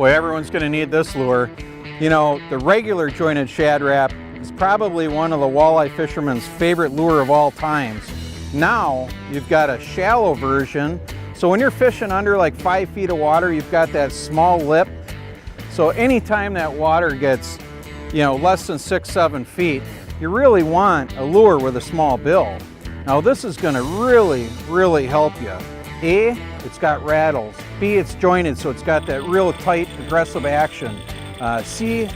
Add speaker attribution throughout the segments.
Speaker 1: Boy, everyone's going to need this lure. You know, the regular jointed shad wrap is probably one of the walleye fishermen's favorite lure of all times. Now, you've got a shallow version. So when you're fishing under like 5 feet of water, you've got that small lip. So anytime that water gets, you know, less than 6-7 feet, you really want a lure with a small bill. Now this is going to really help you. A, it's got rattles. B, it's jointed, so it's got that real tight, aggressive action. C,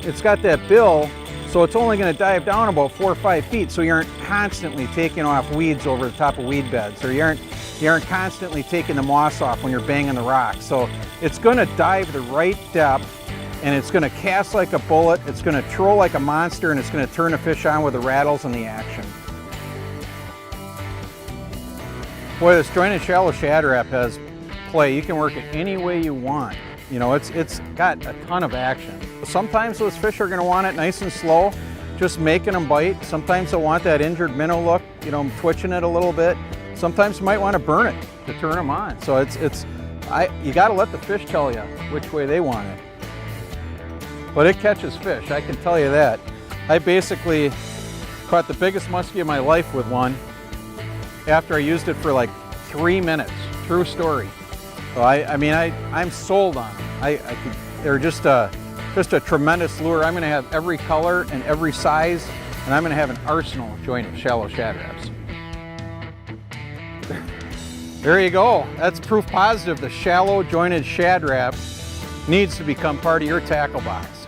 Speaker 1: it's got that bill, so it's only going to dive down about 4 or 5 feet, so you aren't constantly taking off weeds over the top of weed beds, or you aren't constantly taking the moss off when you're banging the rocks. So it's going to dive the right depth, and it's going to cast like a bullet, it's going to troll like a monster, and it's going to turn the fish on with the rattles and the action. Boy, this jointed shallow shad wrap has play. You can work it any way you want. You know, it's got a ton of action. Sometimes those fish are going to want it nice and slow, just making them bite. Sometimes they'll want that injured minnow look, you know, twitching it a little bit. Sometimes you might want to burn it to turn them on. So you got to let the fish tell you which way they want it. But it catches fish, I can tell you that. I basically caught the biggest muskie of my life with one after I used it for like 3 minutes. True story. So I'm sold on them. They're just a tremendous lure. I'm going to have every color and every size, and I'm going to have an arsenal of jointed shallow shad wraps. There you go. That's proof positive the shallow jointed shad wrap needs to become part of your tackle box.